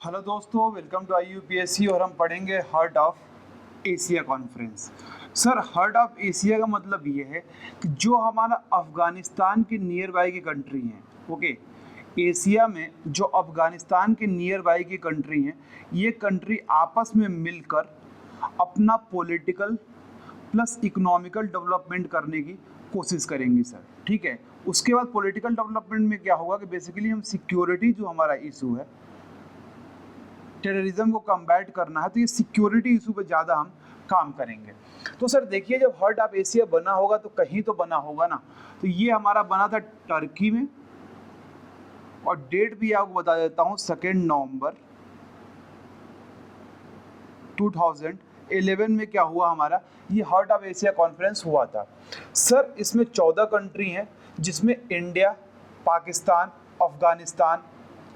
Hello दोस्तों, welcome to IUPSC और हम पढ़ेंगे heart of Asia conference. Sir, heart of Asia का मतलब ये है कि जो हमारा अफगानिस्तान के नियर बाई की कंट्री हैं, ओके। एशिया में जो अफगानिस्तान के नियर बाई की कंट्री हैं, ये कंट्री आपस में मिलकर अपना पॉलिटिकल प्लस इकोनॉमिकल डेवलपमेंट करने की कोशिश करेंगी सर, ठीक है। उसके बाद पॉलिटिकल डेवलपमेंट में क्या होगा कि बेसिकली हम सिक्योरिटी जो हमारा इशू है, टेररिज्म को कम्बैट करना है, तो ये सिक्योरिटी इशू पे ज़्यादा हम काम करेंगे। तो सर देखिए, जब हार्ट ऑफ एशिया बना होगा तो कहीं तो बना होगा ना। तो ये हमारा बना था टर्की में, और डेट भी आपको बता देता हूँ, 2 नवंबर 2011 में क्या हुआ हमारा, ये हार्ट ऑफ एशिया कॉन्फ्रेंस हुआ था। सर इसमें 14 कंट्री हैं, जिसमें India, Pakistan, Afghanistan,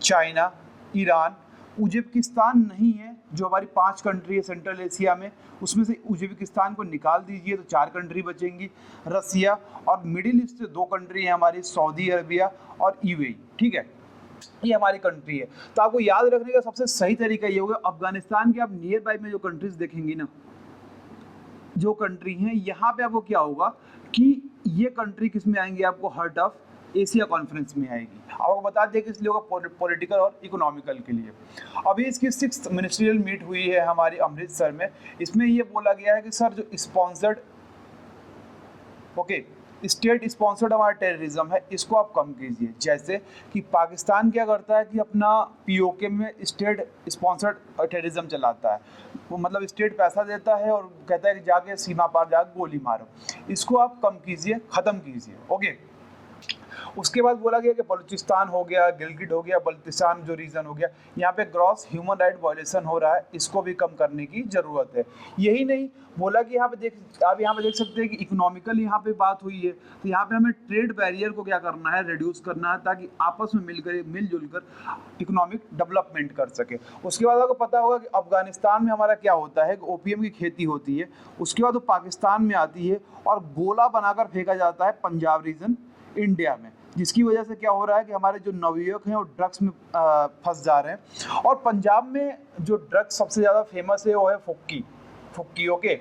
China, Iran, Uzbekistan नहीं है, जो हमारी 5 कंट्री है सेंट्रल एशिया में, उसमें से उज्बेकिस्तान को निकाल दीजिए तो 4 कंट्री बचेंगी, रसिया, और मिडिल ईस्ट से 2 कंट्री है हमारी, सऊदी अरबिया और यूएई, ठीक है। ये हमारी कंट्री है। तो आपको याद रखने का सबसे सही तरीका ये होगा, अफगानिस्तान के आप नियर बाई में जो कंट्रीज देखेंगी ना, जो कंट्री हैं, यहाँ पे आपको क्या होगा कि ये कंट्री किस में आएंगे, आपको हार्ट ऑफ एशिया कॉन्फ्रेंस में आएगी। आपको बता दें कि इसलिए होगा पॉलिटिकल और इकोनॉमिकल के लिए। अभी इसकी 6th मिनिस्ट्रियल मीट हुई है हमारी अमृतसर में। इसमें ये बोला गया है कि सर जो स्पॉन्सर्ड, ओके, स्टेट स्पॉन्सर्ड हमारा टेररिज्म है, इसको आप कम कीजिए। जैसे कि पाकिस्तान क्या करता है कि अपना POK में स्टेट स्पॉन्सर्ड टेररिज्म चलाता है, वो मतलब स्टेट पैसा देता है और कहता है कि जाके सीमा पार जाके गोली मारो। इसको आप कम कीजिए, ख़त्म कीजिए, ओके। उसके बाद बोला गया कि बलूचिस्तान हो गया, गिलगिट हो गया, बल्तिस्तान जो रीजन हो गया, यहाँ पे ग्रॉस ह्यूमन राइट वायलेशन हो रहा है, इसको भी कम करने की ज़रूरत है। यही नहीं, बोला कि यहाँ पे आप यहाँ पे देख सकते हैं कि इकोनॉमिकल यहाँ पे बात हुई है, तो यहाँ पे हमें ट्रेड बैरियर को क्या करना है, रिड्यूस करना है, ताकि आपस में मिलजुल कर इकोनॉमिक डेवलपमेंट कर सके। उसके बाद आपको पता होगा कि अफगानिस्तान में हमारा क्या होता है, ओपीएम की खेती होती है। उसके बाद वो पाकिस्तान में आती है और गोला बनाकर फेंका जाता है पंजाब रीजन इंडिया में, जिसकी वजह से क्या हो रहा है कि हमारे जो नवयुवक हैं वो ड्रग्स में फंस जा रहे हैं। और पंजाब में जो ड्रग्स सबसे ज़्यादा फेमस है वो है फुक्की, ओके।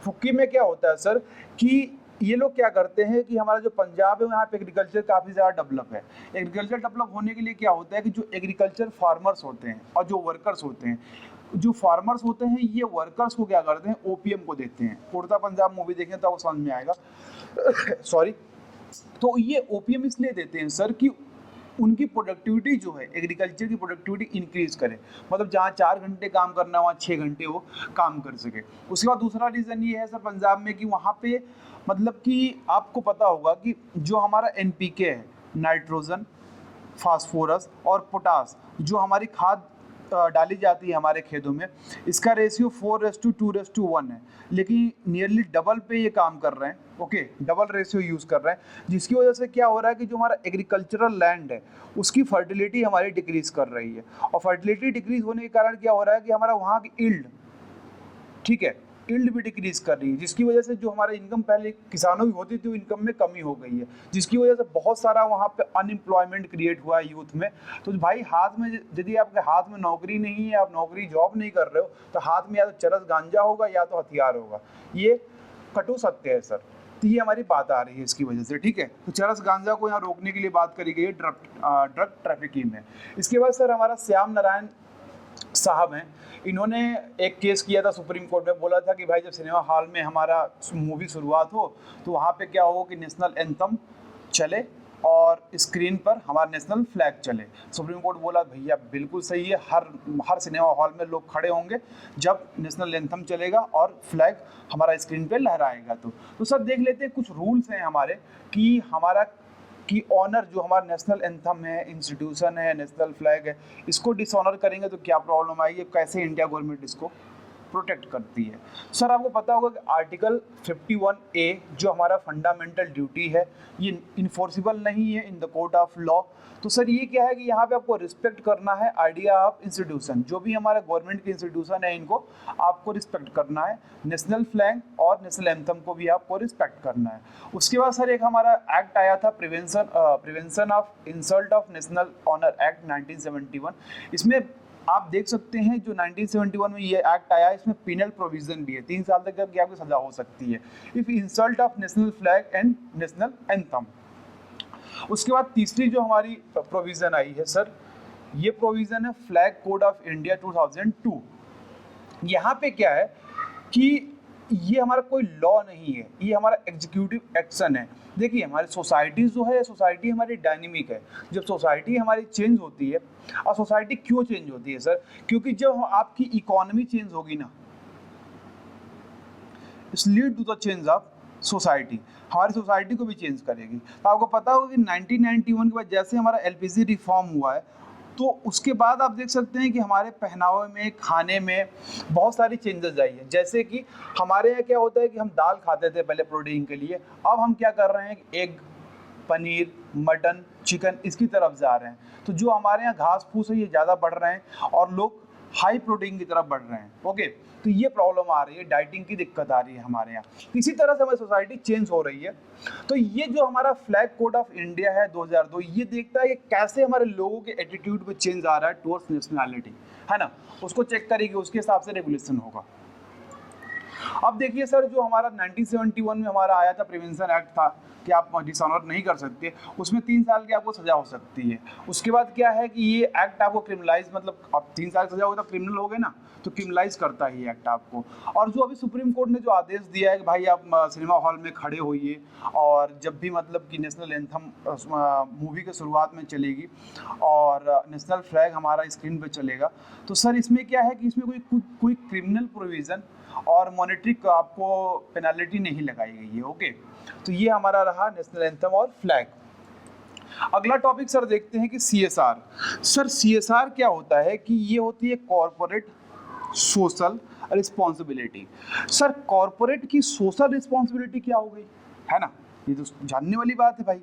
फुक्की में क्या होता है सर कि ये लोग क्या करते हैं कि हमारा जो पंजाब है वहाँ पे एग्रीकल्चर काफ़ी ज़्यादा डेवलप है। एग्रीकल्चर डेवलप होने के लिए क्या होता है कि जो एग्रीकल्चर फार्मर्स होते हैं और जो वर्कर्स होते हैं, जो फार्मर्स होते हैं, ये वर्कर्स को क्या करते हैं, ओपीएम को देते हैं। उड़ता पंजाब मूवी देखें तो आपको समझ में आएगा सॉरी। तो ये ओपीएम इसलिए देते हैं सर कि उनकी प्रोडक्टिविटी जो है, एग्रीकल्चर की प्रोडक्टिविटी इंक्रीज करे, मतलब जहाँ 4 घंटे काम करना वहाँ 6 घंटे वो काम कर सके। उसके बाद दूसरा रीज़न ये है सर पंजाब में कि वहाँ पे मतलब कि आपको पता होगा कि जो हमारा NPK है, नाइट्रोजन, फास्फोरस और पोटास, जो हमारी खाद डाली जाती है हमारे खेतों में, इसका रेशियो 4:2:1 है, लेकिन नियरली डबल पे ये काम कर रहे हैं, ओके, डबल रेशियो यूज़ कर रहे हैं, जिसकी वजह से क्या हो रहा है कि जो हमारा एग्रीकल्चरल लैंड है उसकी फर्टिलिटी हमारी डिक्रीज कर रही है। और फर्टिलिटी डिक्रीज होने के कारण क्या हो रहा है कि हमारा वहाँ की ईल्ड, ठीक है, ईल्ड भी डिक्रीज कर रही है, जिसकी वजह से जो हमारा इनकम पहले किसानों की होती थी वो इनकम में कमी हो गई है, जिसकी वजह से बहुत सारा वहाँ पे अनएम्प्लॉयमेंट क्रिएट हुआ है यूथ में। तो भाई हाथ में, यदि आपके हाथ में नौकरी नहीं है, आप नौकरी जॉब नहीं कर रहे हो, तो हाथ में या तो चरस गांजा होगा या तो हथियार होगा। ये कटु सत्य है सर। तो ये हमारी बात आ रही है इसकी वजह से, ठीक है। तो चरस गांजा को यहाँ रोकने के लिए बात करी गई है ड्रग ट्रैफिकिंग में। इसके बाद सर हमारा श्याम नारायण साहब हैं, इन्होंने एक केस किया था सुप्रीम कोर्ट में। बोला था कि भाई जब सिनेमा हॉल में हमारा मूवी शुरुआत हो तो वहाँ पे क्या हो कि नेशनल एंथम चले और स्क्रीन पर हमारा नेशनल फ्लैग चले। सुप्रीम कोर्ट बोला भैया बिल्कुल सही है, हर सिनेमा हॉल में लोग खड़े होंगे जब नेशनल एंथम चलेगा और फ्लैग हमारा स्क्रीन पे लहराएगा। तो सर देख लेते हैं, कुछ रूल्स हैं हमारे कि हमारा कि ऑनर जो हमारा नेशनल एंथम है, इंस्टीट्यूशन है, नेशनल फ्लैग है, इसको डिसऑनर करेंगे तो क्या प्रॉब्लम आएगी, कैसे इंडिया गवर्नमेंट इसको प्रोटेक्ट करती है। सर आपको पता होगा कि आर्टिकल 51A जो हमारा फंडामेंटल ड्यूटी है, ये इन्फोर्सिबल नहीं है in the court of law. तो सर ये क्या है कि यहाँ पे आपको रिस्पेक्ट करना है आइडिया ऑफ इंस्टीट्यूशन, जो भी हमारे गवर्नमेंट के इंस्टीट्यूशन है इनको आपको रिस्पेक्ट करना है। नेशनल फ्लैग और नेशनल एंथम को भी आपको रिस्पेक्ट करना है। उसके बाद सर एक हमारा एक्ट आया था, prevention of insult of national honour act 1971। इसमें आप देख सकते हैं जो 1971 में ये एक्ट आया, इसमें पिनल प्रोविजन भी है, 3 साल तक की आपको सजा हो सकती है if insult of national flag and national anthem. उसके बाद तीसरी जो हमारी प्रोविजन आई है सर, ये प्रोविजन है फ्लैग कोड ऑफ इंडिया 2002। यहाँ पे क्या है कि ये हमारा कोई लॉ नहीं है, ये हमारा एग्जीक्यूटिव एक्शन है। देखिए हमारी सोसाइटी जो है, सोसाइटी हमारी डायनेमिक है। जब सोसाइटी हमारी चेंज होती है, और सोसाइटी क्यों चेंज होती है सर, क्योंकि जब आपकी इकोनॉमी चेंज होगी ना, it's lead to the change of society, हमारी सोसाइटी को भी चेंज करेगी। तो आपको पता होगा कि 1991 के बाद जैसे हमारा एलपीजी रिफॉर्म हुआ है, तो उसके बाद आप देख सकते हैं कि हमारे पहनावे में, खाने में बहुत सारी चेंजेस आई है। जैसे कि हमारे यहाँ क्या होता है कि हम दाल खाते थे पहले प्रोटीन के लिए, अब हम क्या कर रहे हैं, एग, पनीर, मटन, चिकन, इसकी तरफ जा रहे हैं। तो जो हमारे यहाँ घास फूस है ये ज़्यादा बढ़ रहे हैं और लोग हाई प्रोटीन की तरफ बढ़ रहे हैं। ओके, तो ये प्रॉब्लम आ रही है, डाइटिंग की दिक्कत आ रही है हमारे यहाँ। इसी तरह से हमारी सोसाइटी चेंज हो रही है। तो ये जो हमारा फ्लैग कोड ऑफ इंडिया है 2002, ये देखता है कि कैसे हमारे लोगों के एटीट्यूड में चेंज आ रहा है टुवर्ड्स नेशनैलिटी, है ना, उसको चेक करेगी, उसके हिसाब से रेगुलेशन होगा। अब देखिए सर, जो हमारा 1971 में हमारा आया था प्रिवेंशन एक्ट था कि आप डिसऑनर नहीं कर सकते, उसमें 3 साल की आपको सजा हो सकती है। उसके बाद क्या है कि ये एक्ट आपको क्रिमिनलाइज, मतलब आप 3 साल की सजा होगा तो क्रिमिनल हो गए ना, तो क्रिमिनलाइज करता है ये एक्ट आपको। और जो अभी सुप्रीम कोर्ट ने जो आदेश दिया है कि भाई आप सिनेमा हॉल में खड़े होइए और जब भी मतलब कि नेशनल एंथम मूवी के शुरुआत में चलेगी और नेशनल फ्लैग हमारा स्क्रीन पे चलेगा, तो सर इसमें क्या है कि इसमें कोई क्रिमिनल प्रोविज़न और मॉनेटरी आपको पेनल्टी नहीं लगाई गई है। ओके, तो ये हमारा रहा नेशनल एंथम और फ्लैग। अगला टॉपिक सर देखते हैं कि सीएसआर। सर सीएसआर क्या होता है कि ये होती है corporate social responsibility. Sir corporate की सोशल रिस्पॉन्सिबिलिटी क्या हो गई, है ना, ये तो जानने वाली बात है भाई।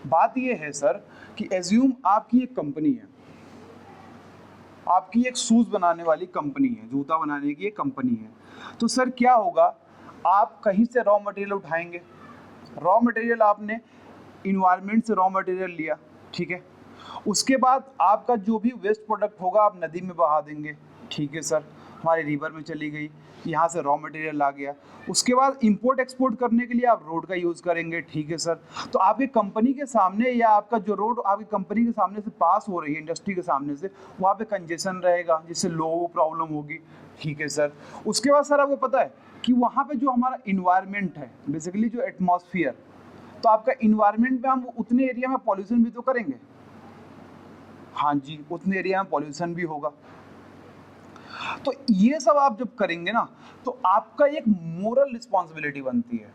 बात ये है सर कि एज्यूम आपकी एक कंपनी है, आपकी एक शूज़ बनाने वाली कंपनी है, जूता बनाने की एक कंपनी है। तो सर क्या होगा, आप कहीं से रॉ मटेरियल उठाएंगे, रॉ मटेरियल आपने इन्वायरमेंट से रॉ मटेरियल लिया, ठीक है, उसके बाद आपका जो भी वेस्ट प्रोडक्ट होगा आप नदी में बहा देंगे, ठीक है सर, हमारे रिवर में चली गई, यहाँ से रॉ मटेरियल आ गया। उसके बाद इंपोर्ट एक्सपोर्ट करने के लिए आप रोड का यूज़ करेंगे, ठीक है सर। तो आपकी कंपनी के सामने या आपका जो रोड आपकी कंपनी के सामने से पास हो रही है, इंडस्ट्री के सामने से, वहाँ पे कंजेशन रहेगा जिससे लोगों को प्रॉब्लम होगी, ठीक है सर। उसके बाद सर आपको पता है कि वहाँ पे जो हमारा इन्वायरमेंट है, बेसिकली जो एटमॉस्फेयर, तो आपका इन्वायरमेंट में हम उतने एरिया में पॉल्यूशन भी तो करेंगे, हाँ जी, उतने एरिया में पॉल्यूशन भी होगा। तो ये सब आप जब करेंगे ना, तो आपका एक मोरल रिस्पॉन्सिबिलिटी बनती है।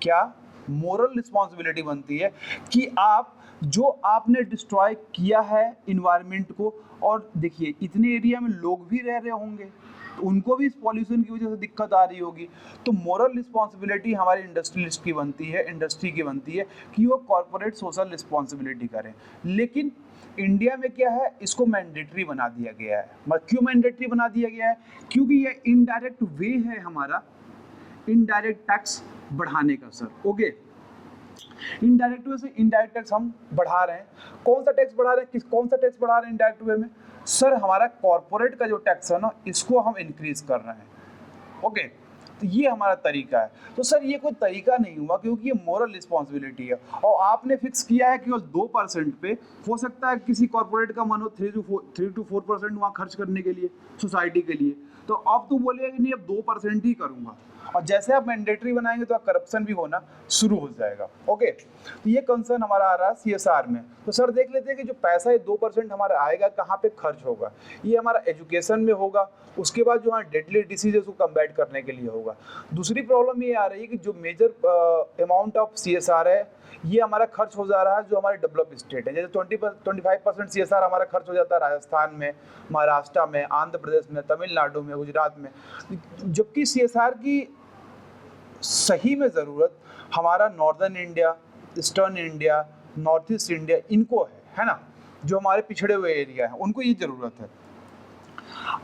क्या मोरल रिस्पॉन्सिबिलिटी बनती है कि आप जो आपने डिस्ट्रॉय किया है इन्वायरमेंट को, और देखिए इतने एरिया में लोग भी रह रहे होंगे, तो उनको भी इस पॉल्यूशन की वजह से दिक्कत आ रही होगी। तो मोरल रिस्पॉन्सिबिलिटी हमारे इंडस्ट्रियलिस्ट की बनती है, इंडस्ट्री की बनती है कि वो कॉर्पोरेट सोशल रिस्पॉन्सिबिलिटी करें। लेकिन इंडिया में क्या है, इसको मैंडेटरी बना दिया गया है। क्यों मैंडेटरी बना दिया गया है, क्योंकि ये इनडायरेक्ट वे है हमारा इनडायरेक्ट टैक्स बढ़ाने का सर। ओके, इनडायरेक्ट वे से इनडायरेक्ट टैक्स हम बढ़ा रहे हैं। कौन सा टैक्स बढ़ा रहे हैं, कौन सा टैक्स बढ़ा रहे हैं इनडायरेक्ट वे में, सर हमारा कॉर्पोरेट का जो टैक्स है ना, इसको हम इंक्रीज कर रहे हैं। ओके, तो ये हमारा तरीका है। तो सर ये कोई तरीका नहीं हुआ, क्योंकि ये मोरल रिस्पॉन्सिबिलिटी है और आपने फिक्स किया है केवल 2% पे। हो सकता है किसी कॉर्पोरेट का मन हो 3 to 4% वहाँ खर्च करने के लिए, सोसाइटी के लिए, तो अब तो बोलेगा कि नहीं अब 2% ही करूँगा, और जैसे आप मैंडेटरी बनाएंगे तो करप्शन भी होना शुरू हो जाएगा। ओके, तो ये कंसर्न हमारा आ रहा है सीएसआर में। तो सर देख लेते हैं कि जो पैसा ये 2% हमारा आएगा कहाँ पे खर्च होगा। ये हमारा एजुकेशन में होगा, उसके बाद जो हमारा डेडली डिसीजेस को कम्बैट करने के लिए होगा। दूसरी प्रॉब्लम ये आ रही है कि जो मेजर अमाउंट ऑफ सीएसआर है, ये हमारा खर्च हो जा रहा है जो हमारे डेवलप स्टेट है। जैसे 25% सीएसआर हमारा खर्च हो जाता है राजस्थान में, महाराष्ट्र में, आंध्र प्रदेश में, तमिलनाडु में, गुजरात में, जबकि सीएसआर की सही में ज़रूरत हमारा northern India, eastern India, north east India, इनको है ना, जो हमारे पिछड़े हुए एरिया हैं, उनको ये ज़रूरत है।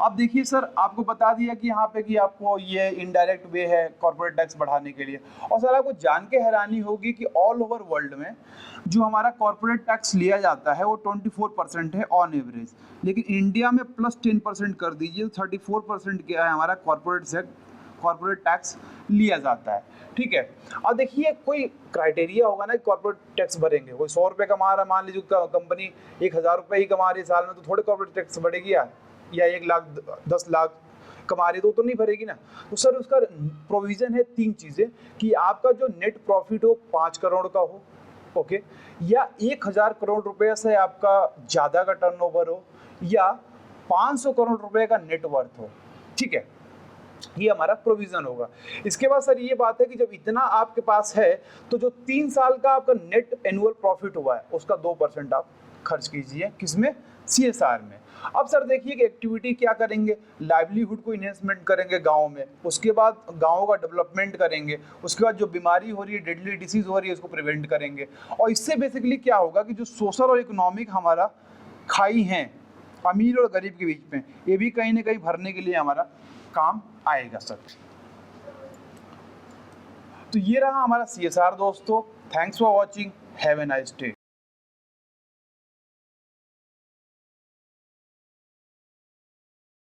अब देखिए सर, आपको बता दिया कि यहाँ पे कि आपको ये इनडायरेक्ट वे है कॉर्पोरेट टैक्स बढ़ाने के लिए। और सर आपको जान के हैरानी होगी कि ऑल ओवर वर्ल्ड में जो हमारा कॉर्पोरेट टैक्स लिया जाता है वो 24% है ऑन एवरेज, लेकिन इंडिया में प्लस 10% कर दीजिए, 34% क्या है हमारा कॉर्पोरेट टैक्स लिया जाता है। ठीक है, अब देखिए कोई क्राइटेरिया होगा ना कॉर्पोरेट टैक्स भरेंगे। कोई 100 रुपये कमा रहा है, मान लीजिए कंपनी 1000 रुपये ही कमा रही है साल में, तो थोड़े कॉर्पोरेट टैक्स बढ़ेगी या 1 लाख 10 लाख कमा रही तो नहीं भरेगी ना। तो सर उसका प्रोविजन है 3 चीजें कि आपका जो नेट प्रॉफिट हो 5 करोड़ का हो, ओके, या 1000 करोड़ रुपए से आपका ज्यादा का टर्नओवर हो, या 500 करोड़ रुपए का नेटवर्थ हो। ठीक है, ये हमारा प्रोविजन होगा। इसके बाद सर ये बात है कि जब इतना आपके पास है तो जो 3 साल का आपका नेट एनुअल प्रॉफिट हुआ है उसका 2% आप खर्च कीजिए, किसमें, CSR में। अब सर देखिए कि एक्टिविटी क्या करेंगे, लाइवलीहुड को इन्हेंसमेंट करेंगे गांव में, उसके बाद गांव का डेवलपमेंट करेंगे, उसके बाद जो बीमारी हो रही है, डेडली डिसीज हो रही है, उसको प्रिवेंट करेंगे। और इससे बेसिकली क्या होगा कि जो सोशल और इकोनॉमिक हमारा खाई हैं अमीर और गरीब के बीच में, ये भी कहीं ना कहीं भरने के लिए हमारा काम आएगा सर। तो ये रहा हमारा CSR दोस्तों। Thanks for watching, have a nice day.